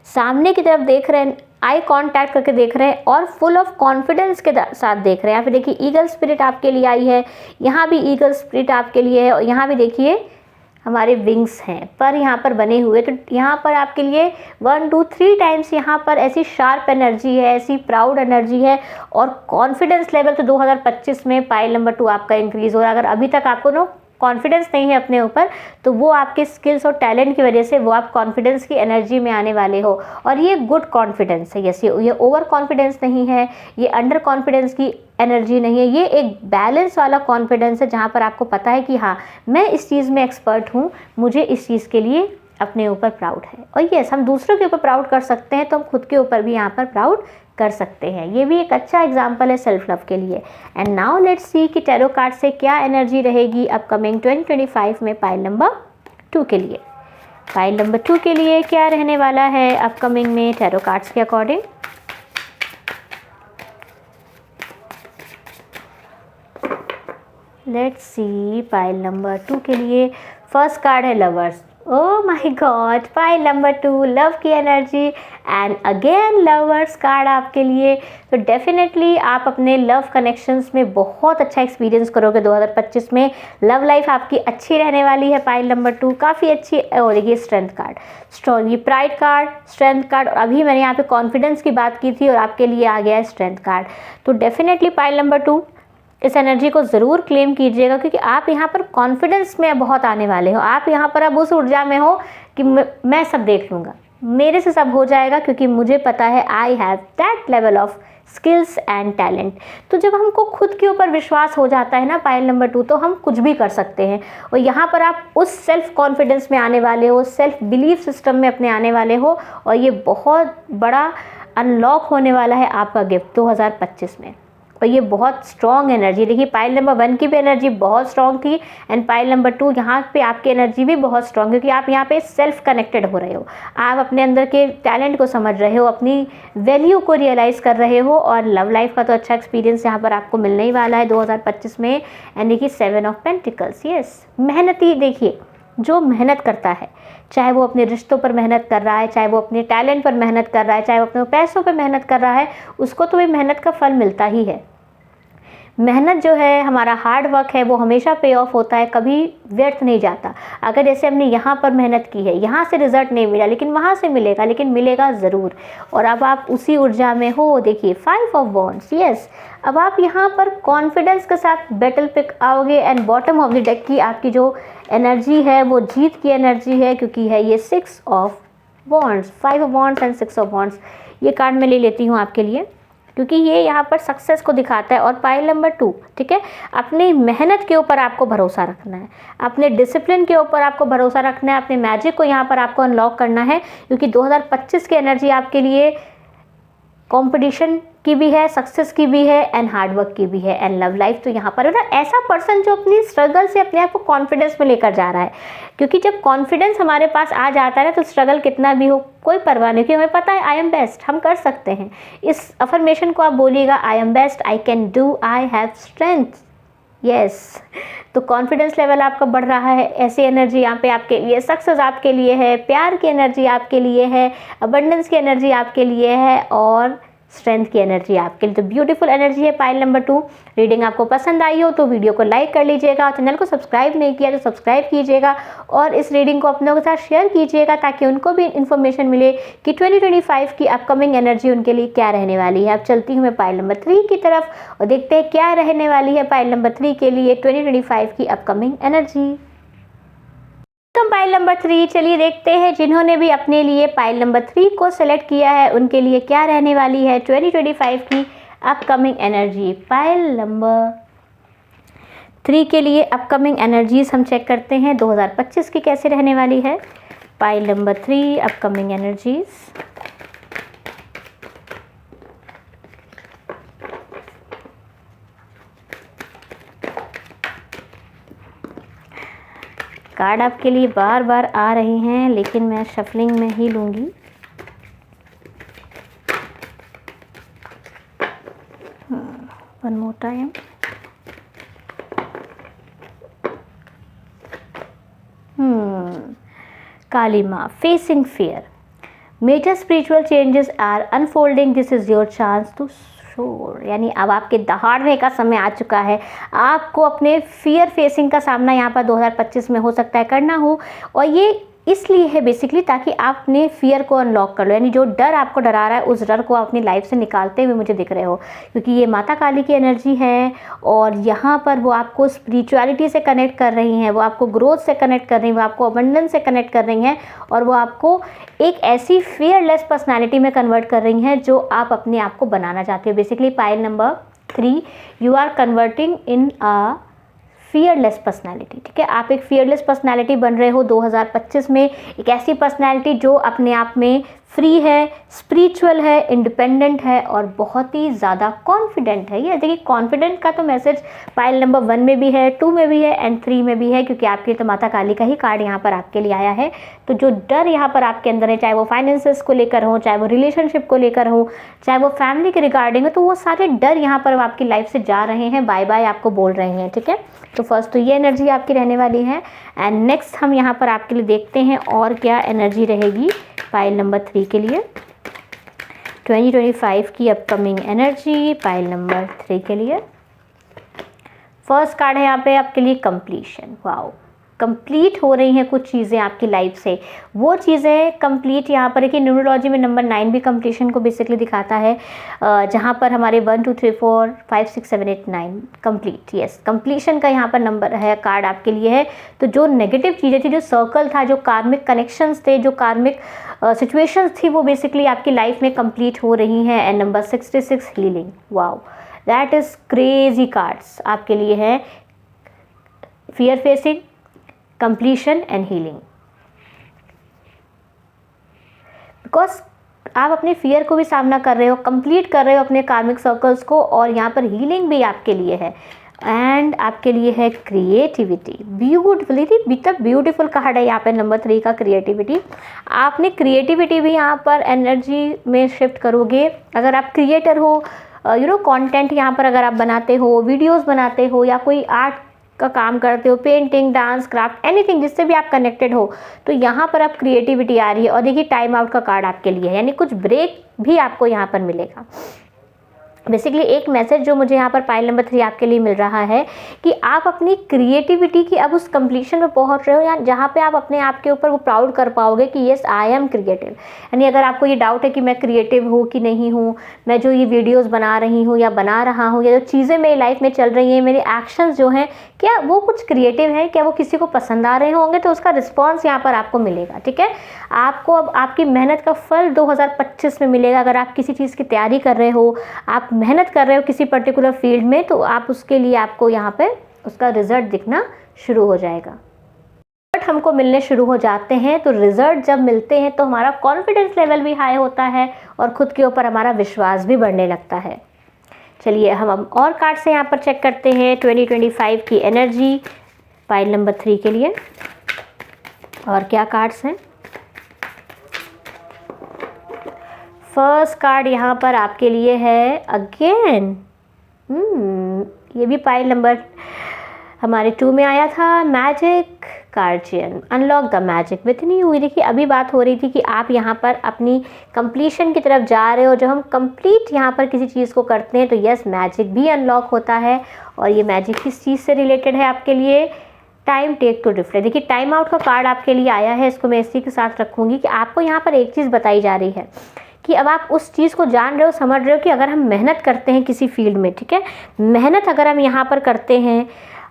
सामने की तरफ देख रहे हैं, आई कांटेक्ट करके देख रहे हैं और फुल ऑफ कॉन्फिडेंस के साथ देख रहे हैं। यहाँ पे देखिए ईगल स्पिरिट आपके लिए आई है, यहाँ भी ईगल स्पिरिट आपके लिए है, और यहाँ भी देखिए हमारे विंग्स हैं पर यहाँ पर बने हुए। तो यहाँ पर आपके लिए 1 2 3 टाइम्स यहाँ पर ऐसी शार्प एनर्जी है, ऐसी प्राउड एनर्जी है। और कॉन्फिडेंस लेवल तो 2025 में पाइल नंबर 2 आपका इंक्रीज़ हो रहा है। अगर अभी तक आपको कॉन्फिडेंस नहीं है अपने ऊपर, तो वो आपके स्किल्स और टैलेंट की वजह से वो आप कॉन्फिडेंस की एनर्जी में आने वाले हो। और ये गुड कॉन्फिडेंस है। यस, ये ओवर कॉन्फिडेंस नहीं है, ये अंडर कॉन्फिडेंस की एनर्जी नहीं है, ये एक बैलेंस वाला कॉन्फिडेंस है, जहाँ पर आपको पता है कि हाँ मैं इस चीज़ में एक्सपर्ट हूँ, मुझे इस चीज़ के लिए अपने ऊपर प्राउड है। और यस, हम दूसरों के ऊपर प्राउड कर सकते हैं, तो हम खुद के ऊपर भी यहाँ पर प्राउड कर सकते हैं। ये भी एक अच्छा एग्जाम्पल है सेल्फ लव के लिए। एंड नाउ लेट्स सी कि टैरो कार्ड से क्या एनर्जी रहेगी अपकमिंग 2025 में पाइल नंबर 2 के लिए। पाइल नंबर 2 के लिए क्या रहने वाला है अपकमिंग में टैरो कार्ड्स के according. Let's see pile number 2 के लिए फर्स्ट कार्ड है lovers. Oh my god, pile number 2 love की energy and again lovers card आपके लिए। तो डेफिनेटली आप अपने लव कनेक्शंस में बहुत अच्छा एक्सपीरियंस करोगे 2025 में। लव लाइफ आपकी अच्छी रहने वाली है पाइल नंबर 2, काफ़ी अच्छी। और ये स्ट्रेंथ कार्ड, स्ट्रॉन्ग, ये प्राइड कार्ड, स्ट्रेंथ कार्ड, और अभी मैंने यहाँ पे कॉन्फिडेंस की बात की थी और आपके लिए आ गया है स्ट्रेंथ कार्ड। तो डेफिनेटली पाइल नंबर 2 इस एनर्जी को ज़रूर क्लेम कीजिएगा, क्योंकि आप यहाँ पर कॉन्फिडेंस में बहुत आने वाले हो। आप यहाँ पर अब उस ऊर्जा में हो कि मैं सब देख लूँगा, मेरे से सब हो जाएगा, क्योंकि मुझे पता है I have that level of skills and talent. तो जब हमको खुद के ऊपर विश्वास हो जाता है ना पाइल नंबर 2, तो हम कुछ भी कर सकते हैं। और यहाँ पर आप उस सेल्फ कॉन्फिडेंस में आने वाले हो, सेल्फ बिलीफ सिस्टम में अपने आने वाले हो, और ये बहुत बड़ा अनलॉक होने वाला है आपका गिफ्ट 2025 में। और ये बहुत स्ट्रॉन्ग एनर्जी, देखिए पाइल नंबर 1 की भी एनर्जी बहुत स्ट्रॉन्ग थी एंड पाइल नंबर 2 यहाँ पे आपकी एनर्जी भी बहुत स्ट्रॉन्ग, क्योंकि आप यहाँ पे सेल्फ कनेक्टेड हो रहे हो, आप अपने अंदर के टैलेंट को समझ रहे हो, अपनी वैल्यू को रियलाइज़ कर रहे हो। और लव लाइफ का तो अच्छा एक्सपीरियंस यहाँ पर आपको मिलने ही वाला है 2025 में। एंड देखिए 7 ऑफ पेंटिकल्स, यस, मेहनती, देखिए जो मेहनत करता है, चाहे वो अपने रिश्तों पर मेहनत कर रहा है, चाहे वो अपने टैलेंट पर मेहनत कर रहा है, चाहे वो अपने पैसों पर मेहनत कर रहा है, उसको तो ये मेहनत का फल मिलता ही है। मेहनत जो है, हमारा हार्ड वर्क है, वो हमेशा पे ऑफ होता है, कभी व्यर्थ नहीं जाता। अगर जैसे हमने यहाँ पर मेहनत की है, यहाँ से रिजल्ट नहीं मिला, लेकिन वहाँ से मिलेगा, लेकिन मिलेगा ज़रूर। और अब आप उसी ऊर्जा में हो। देखिए 5 ऑफ वॉन्ड्स, यस, अब आप यहाँ पर कॉन्फिडेंस के साथ बैटल पे आओगे। And bottom of the deck की आपकी जो एनर्जी है वो जीत की एनर्जी है, क्योंकि है ये 6 of wands, 5 of wands and 6 of wands. ये कार्ड मैं ले लेती हूँ आपके लिए, क्योंकि ये यहाँ पर सक्सेस को दिखाता है। और पाइल नंबर 2, ठीक है, अपनी मेहनत के ऊपर आपको भरोसा रखना है, अपने डिसिप्लिन के ऊपर आपको भरोसा रखना है, अपने मैजिक को यहाँ पर आपको अनलॉक करना है, क्योंकि 2025 की एनर्जी आपके लिए कंपटीशन की भी है, सक्सेस की भी है एंड हार्डवर्क की भी है एंड लव लाइफ। तो यहाँ पर है ना ऐसा पर्सन जो अपनी स्ट्रगल से अपने आप को कॉन्फिडेंस में लेकर जा रहा है, क्योंकि जब कॉन्फिडेंस हमारे पास आ जाता है ना, तो स्ट्रगल कितना भी हो कोई परवाह नहीं, क्योंकि हमें पता है आई एम बेस्ट, हम कर सकते हैं। इस अफर्मेशन को आप बोलिएगा, I am best, I can do, I have strength, yes, तो कॉन्फिडेंस लेवल आपका बढ़ रहा है। ऐसी एनर्जी यहाँ पे आपके लिए, सक्सेस आपके लिए है, प्यार की एनर्जी आपके लिए है, अबंडेंस की एनर्जी आपके लिए है और स्ट्रेंथ की एनर्जी आपके लिए। तो ब्यूटीफुल एनर्जी है पाइल नंबर 2। रीडिंग आपको पसंद आई हो तो वीडियो को लाइक कर लीजिएगा, चैनल को सब्सक्राइब नहीं किया तो सब्सक्राइब कीजिएगा और इस रीडिंग को अपनों के साथ शेयर कीजिएगा ताकि उनको भी इन्फॉर्मेशन मिले कि 2025 की अपकमिंग एनर्जी उनके लिए क्या रहने वाली है। अब चलती हूँ मैं पाइल नंबर 3 की तरफ और देखते हैं क्या रहने वाली है पाइल नंबर 3 के लिए 2025 की अपकमिंग एनर्जी। तो पाइल नंबर 3, चलिए देखते हैं जिन्होंने भी अपने लिए पाइल नंबर 3 को सेलेक्ट किया है उनके लिए क्या रहने वाली है 2025 की अपकमिंग एनर्जी। पाइल नंबर 3 के लिए अपकमिंग एनर्जीज हम चेक करते हैं 2025 की कैसे रहने वाली है। Pile number 3 upcoming energies. Card आपके लिए बार बार आ रहे हैं लेकिन मैं शफलिंग में ही लूँगी। One more time. काली माँ, facing fear, major spiritual changes are unfolding, this is your chance to soar. यानी अब आपके दहाड़ने का समय आ चुका है। आपको अपने फियर फेसिंग का सामना यहाँ पर 2025 में हो सकता है करना हो और ये इसलिए है बेसिकली ताकि आप अपने फियर को अनलॉक कर लो। यानी जो डर आपको डरा रहा है उस डर को अपनी लाइफ से निकालते हुए मुझे दिख रहे हो, क्योंकि ये माता काली की एनर्जी है और यहाँ पर वो आपको स्पिरिचुअलिटी से कनेक्ट कर रही हैं, वो आपको ग्रोथ से कनेक्ट कर रही हैं, वो आपको अबंडेंस से कनेक्ट कर रही हैं और वो आपको एक ऐसी फियरलेस पर्सनैलिटी में कन्वर्ट कर रही हैं जो आप अपने आप को बनाना चाहते हो। Basically pile number 3, you are converting in a fearless personality. ठीक है, आप एक फियरलेस पर्सनैलिटी बन रहे हो 2025 में। एक ऐसी पर्सनैलिटी जो अपने आप में फ्री है, स्पिरिचुअल है, इंडिपेंडेंट है और बहुत ही ज़्यादा कॉन्फिडेंट है। ये देखिए कॉन्फिडेंट का तो मैसेज पाइल नंबर 1 में भी है, 2 में भी है एंड 3 में भी है, क्योंकि आपके तो माता काली का ही कार्ड यहाँ पर आपके लिए आया है। तो जो डर यहाँ पर आपके अंदर है, चाहे वो फाइनेंसेस को लेकर हो, चाहे वो रिलेशनशिप को लेकर हो, चाहे वो फैमिली के रिगार्डिंग हो, तो वो सारे डर यहाँ पर आपकी लाइफ से जा रहे हैं, बाय बाय आपको बोल रहे हैं। ठीक है, तो फर्स्ट तो ये एनर्जी आपकी रहने वाली है एंड नेक्स्ट हम यहाँ पर आपके लिए देखते हैं और क्या एनर्जी रहेगी पाइल नंबर 3 के लिए 2025 की अपकमिंग एनर्जी। पाइल नंबर 3 के लिए फर्स्ट कार्ड है यहाँ पे आपके लिए कंप्लीशन। वाओ, कंप्लीट हो रही हैं कुछ चीज़ें आपकी लाइफ से। वो चीज़ें कंप्लीट यहाँ पर देखिए न्यूमरोलॉजी में नंबर 9 भी कंप्लीशन को बेसिकली दिखाता है, जहाँ पर हमारे 1 2 3 4 5 6 7 8 9 कंप्लीट। यस, कंप्लीशन का यहाँ पर नंबर है, कार्ड आपके लिए है। तो जो नेगेटिव चीज़ें थी, जो सर्कल था, जो कार्मिक कनेक्शंस थे, जो कार्मिक सिचुएशंस थी, वो बेसिकली आपकी लाइफ में कंप्लीट हो रही हैं। And number 66 healing. Wow, that is crazy cards आपके लिए है। Fear facing, completion and healing, because आप अपने फियर को भी सामना कर रहे हो, कंप्लीट कर रहे हो अपने कार्मिक सर्कल्स को और यहाँ पर हीलिंग भी आपके लिए है। एंड आपके लिए है क्रिएटिविटी। ब्यूटिफुली ब्यूटीफुल कार्ड है यहाँ पे नंबर 3 का, क्रिएटिविटी। आपने क्रिएटिविटी भी यहाँ पर एनर्जी में शिफ्ट करोगे। अगर आप क्रिएटर हो, कंटेंट यहाँ पर अगर आप बनाते हो, वीडियोस बनाते हो या कोई आर्ट का काम करते हो, पेंटिंग, डांस, क्राफ्ट, एनीथिंग जिससे भी आप कनेक्टेड हो, तो यहाँ पर अब क्रिएटिविटी आ रही है। और देखिए टाइम आउट का कार्ड आपके लिए है, यानी कुछ ब्रेक भी आपको यहाँ पर मिलेगा। बेसिकली एक मैसेज जो मुझे यहाँ पर पाइल नंबर 3 आपके लिए मिल रहा है कि आप अपनी क्रिएटिविटी की अब उस कंप्लीशन में पहुँच रहे हो, या जहाँ पे आप अपने आप के ऊपर वो प्राउड कर पाओगे कि येस आई एम क्रिएटिव। यानी अगर आपको ये डाउट है कि मैं क्रिएटिव हूँ कि नहीं हूँ, मैं जो ये वीडियोज़ बना रही हूँ या बना रहा हूँ, या जो चीज़ें मेरी लाइफ में चल रही हैं, मेरे एक्शंस जो हैं, क्या वो कुछ क्रिएटिव है, क्या वो किसी को पसंद आ रहे होंगे, तो उसका रिस्पॉन्स यहाँ पर आपको मिलेगा। ठीक है, आपको अब आपकी मेहनत का फल 2025 में मिलेगा। अगर आप किसी चीज़ की तैयारी कर रहे हो, आप मेहनत कर रहे हो किसी पर्टिकुलर फील्ड में, तो आप उसके लिए आपको यहाँ पे उसका रिजल्ट दिखना शुरू हो जाएगा। रिजल्ट हमको मिलने शुरू हो जाते हैं, तो रिजल्ट जब मिलते हैं तो हमारा कॉन्फिडेंस लेवल भी हाई होता है और खुद के ऊपर हमारा विश्वास भी बढ़ने लगता है। चलिए हम और कार्ड से यहाँ पर चेक करते हैं 2025 की एनर्जी पाइल नंबर 3 के लिए। और क्या कार्ड्स हैं? फर्स्ट कार्ड यहाँ पर आपके लिए है अगेन ये भी पाइल नंबर हमारे 2 में आया था। Magic guardian, unlock the magic with in you. देखिए अभी बात हो रही थी कि आप यहाँ पर अपनी कंप्लीशन की तरफ जा रहे हो। जब हम कंप्लीट यहाँ पर किसी चीज़ को करते हैं तो यस मैजिक भी अनलॉक होता है। और ये मैजिक किस चीज़ से रिलेटेड है आपके लिए? Time take to reflect. देखिए टाइम आउट का कार्ड आपके लिए आया है, इसको मैं इसी के साथ रखूँगी कि आपको यहाँ पर एक चीज़ बताई जा रही है कि अब आप उस चीज़ को जान रहे हो, समझ रहे हो कि अगर हम मेहनत करते हैं किसी फील्ड में, ठीक है, मेहनत अगर हम यहाँ पर करते हैं,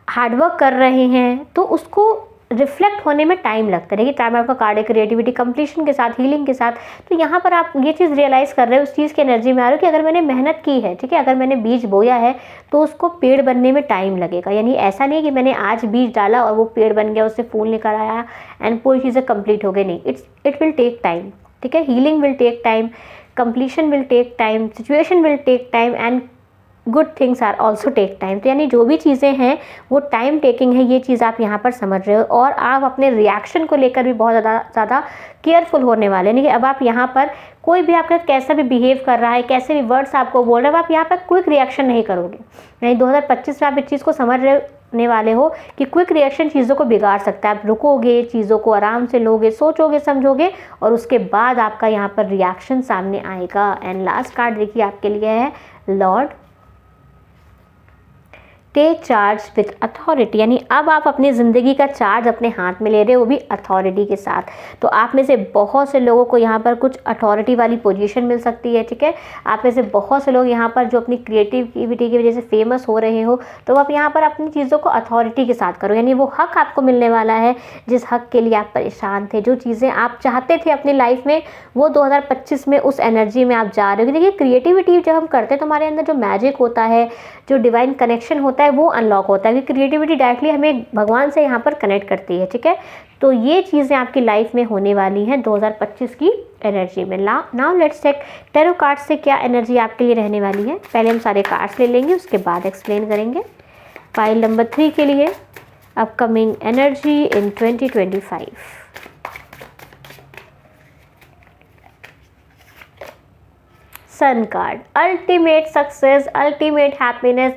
हार्डवर्क कर रहे हैं, तो उसको रिफ्लेक्ट होने में टाइम लगता है। देखिए टाइम आपका कार्ड है क्रिएटिविटी, कंप्लीशन के साथ, हीलिंग के साथ। तो यहाँ पर आप ये चीज़ रियलाइज़ कर रहे हो, उस चीज़ की एनर्जी में आ रहे हो कि अगर मैंने मेहनत की है, ठीक है, अगर मैंने बीज बोया है तो उसको पेड़ बनने में टाइम लगेगा। यानी ऐसा नहीं कि मैंने आज बीज डाला और वो पेड़ बन गया, उससे फूल निकल आया एंड पूरी चीज़ें कंप्लीट हो गई, नहीं, इट विल टेक टाइम, ठीक है। Healing will take time, completion will take time, situation will take time and good things are also take time. तो यानी जो भी चीज़ें हैं वो टाइम टेकिंग है, ये चीज़ आप यहाँ पर समझ रहे हो। और आप अपने रिएक्शन को लेकर भी बहुत ज़्यादा केयरफुल होने वाले हैं कि अब आप यहाँ पर कोई भी आपका कैसा भी बिहेव कर रहा है, कैसे भी वर्ड्स आपको बोल रहे हो, आप यहाँ पर क्विक रिएक्शन नहीं करोगे। यानी 2025 में आप इस चीज़ को समझने वाले हो कि क्विक रिएक्शन चीज़ों को बिगाड़ सकता है। आप रुकोगे, चीज़ों को आराम से लोगे, सोचोगे, समझोगे और उसके बाद आपका यहाँ पर रिएक्शन सामने आएगा। एंड लास्ट कार्ड देखिए आपके लिए है lord, take charge with authority. यानी अब आप अपनी ज़िंदगी का चार्ज अपने हाथ में ले रहे हो, वो भी अथॉरिटी के साथ। तो आप में से बहुत से लोगों को यहाँ पर कुछ अथॉरिटी वाली पोजीशन मिल सकती है, ठीक है। आप में से बहुत से लोग यहाँ पर जो अपनी क्रिएटिविटी की वजह से फेमस हो रहे हो, तो आप यहाँ पर अपनी चीज़ों को अथॉरिटी के साथ करो। यानी वो हक आपको मिलने वाला है जिस हक के लिए आप परेशान थे, जो चीज़ें आप चाहते थे अपनी लाइफ में, वो 2025 में उस एनर्जी में आप जा रहे हो। देखिए क्रिएटिविटी जब हम करते हैं तो हमारे अंदर जो मैजिक होता है, जो डिवाइन कनेक्शन होता है, वो अनलॉक होता है। कि क्रिएटिविटी डायरेक्टली हमें भगवान से यहाँ पर कनेक्ट करती है, ठीक है। तो ये चीज़ें आपकी लाइफ में होने वाली हैं 2025 की एनर्जी में। Now let's check tarot card से क्या एनर्जी आपके लिए रहने वाली है। पहले हम सारे कार्ड्स ले लेंगे, उसके बाद एक्सप्लेन करेंगे। फाइल नंबर 3 के लिए upcoming energy in 2025। Sun card, ultimate success, ultimate happiness,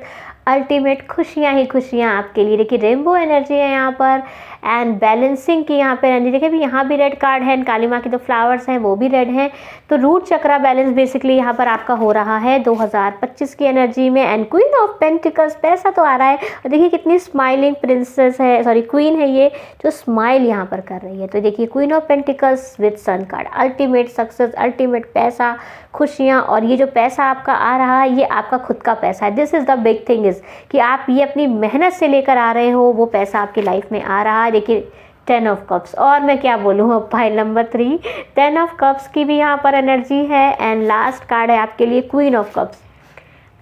ultimate खुशियाँ ही खुशियाँ आपके लिए। देखिए रेनबो एनर्जी है यहाँ पर एंड बैलेंसिंग की यहाँ पे एनर्जी। देखिए भी यहाँ भी रेड कार्ड है एंड काली माँ की जो फ्लावर्स हैं वो भी रेड हैं। तो रूट चक्रा बैलेंस बेसिकली यहाँ पर आपका हो रहा है 2025 की एनर्जी में। एंड क्वीन ऑफ पेंटिकल्स, पैसा तो आ रहा है और देखिए कितनी स्माइलिंग प्रिंसेस है, सॉरी क्वीन है ये, जो स्माइल यहाँ पर कर रही है। तो देखिए queen of pentacles with sun card, ultimate success, ultimate पैसा, खुशियाँ। और ये जो पैसा आपका आ रहा है ये आपका खुद का पैसा है। This is the big thing is कि आप ये अपनी मेहनत से लेकर आ रहे हो, वो पैसा आपकी लाइफ में आ रहा है। देखिए 10 ऑफ कप्स, और मैं क्या बोलूँ अब। फाइल नंबर 3 10 ऑफ कप्स की भी यहाँ पर एनर्जी है एंड लास्ट कार्ड है आपके लिए क्वीन ऑफ कप्स।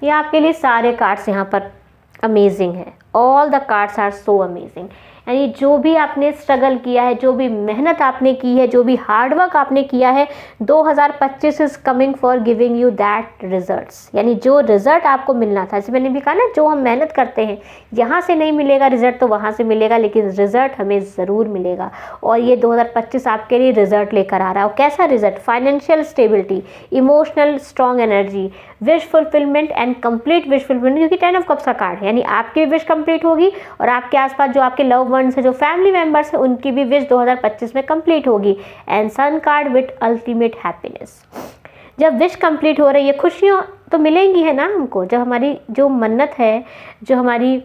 ये आपके लिए सारे कार्ड्स यहाँ पर अमेजिंग है। All the cards are so amazing. यानी जो भी आपने स्ट्रगल किया है, जो भी मेहनत आपने की है, जो भी हार्डवर्क आपने किया है, 2025 is coming for giving you that results. यानी जो रिजल्ट आपको मिलना था, जैसे मैंने भी कहा ना, जो हम मेहनत करते हैं यहाँ से नहीं मिलेगा रिजल्ट तो वहाँ से मिलेगा, लेकिन रिजल्ट हमें ज़रूर मिलेगा। और ये 2025 आपके लिए रिजल्ट लेकर आ रहा है। और कैसा result? Financial stability, emotional strong energy, wish fulfilment and complete wish fulfilment, क्योंकि 10 ऑफ कप्स का कार्ड है। यानी आपकी विश कंप्लीट होगी और आपके आसपास जो आपके लव वंस है, जो फैमिली मेंबर्स है, उनकी भी विश 2025 में कंप्लीट होगी। And sun card with ultimate happiness. जब विश कंप्लीट हो रही है, खुशियाँ तो मिलेंगी है ना हमको। जब हमारी जो मन्नत है, जो हमारी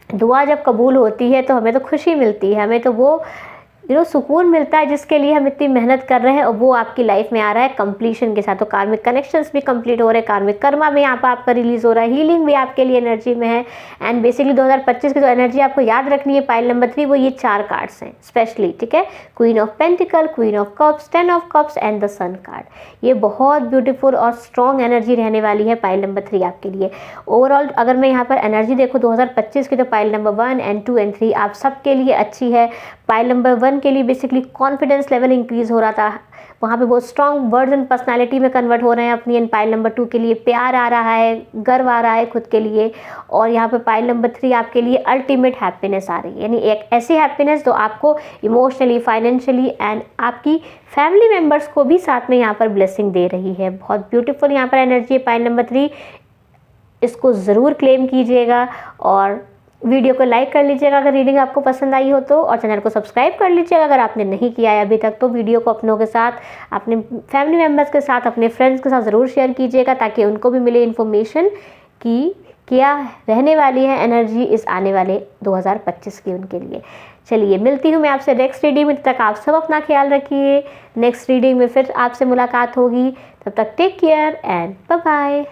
दुआ जब कबूल होती है तो हमें तो खुशी मिलती है, हमें तो वो सुकून मिलता है जिसके लिए हम इतनी मेहनत कर रहे हैं, और वो आपकी लाइफ में आ रहा है कंप्लीशन के साथ। तो कार्मिक कनेक्शंस भी कंप्लीट हो रहे हैं, कार्मिक कर्मा भी यहाँ पर आपका रिलीज हो रहा है, हीलिंग भी आपके लिए एनर्जी में है। एंड बेसिकली 2025 की जो एनर्जी आपको याद रखनी है फाइल नंबर 3, वो ये 4 कार्ड्स हैं स्पेशली, ठीक है। Queen of pentacle, queen of cups, 10 of cups and the sun card. ये बहुत ब्यूटीफुल और स्ट्रॉन्ग एनर्जी रहने वाली है फाइल नंबर 3 आपके लिए। ओवरऑल अगर मैं यहाँ पर एनर्जी देखूँ 2025 की, तो फाइल नंबर 1 एंड 2 एंड 3 आप सबके लिए अच्छी है। फाइल नंबर 1 के लिए बेसिकली कॉन्फिडेंस लेवल इंक्रीज हो रहा था, वहाँ पे बहुत स्ट्रॉन्ग वर्ड्स एंड पर्सनालिटी में कन्वर्ट हो रहे हैं अपनी। एंड फाइल नंबर 2 के लिए प्यार आ रहा है, गर्व आ रहा है खुद के लिए। और यहाँ पे फाइल नंबर 3 आपके लिए अल्टीमेट हैप्पीनेस आ रही है। यानी एक ऐसी हैप्पीनेस जो आपको इमोशनली, फाइनेंशियली एंड आपकी फैमिली मेम्बर्स को भी साथ में यहाँ पर ब्लेसिंग दे रही है। बहुत ब्यूटीफुल यहाँ पर एनर्जी है फाइल नंबर 3। इसको ज़रूर क्लेम कीजिएगा और वीडियो को लाइक कर लीजिएगा अगर रीडिंग आपको पसंद आई हो तो, और चैनल को सब्सक्राइब कर लीजिएगा अगर आपने नहीं किया है अभी तक। तो वीडियो को अपनों के साथ, अपने फैमिली मेम्बर्स के साथ, अपने फ्रेंड्स के साथ ज़रूर शेयर कीजिएगा ताकि उनको भी मिले इन्फॉर्मेशन कि क्या रहने वाली है एनर्जी इस आने वाले 2025 की उनके लिए। चलिए मिलती हूँ मैं आपसे नेक्स्ट रीडिंग में, तब तक आप सब अपना ख्याल रखिए। नेक्स्ट रीडिंग में फिर आपसे मुलाकात होगी, तब तक take care and bye bye.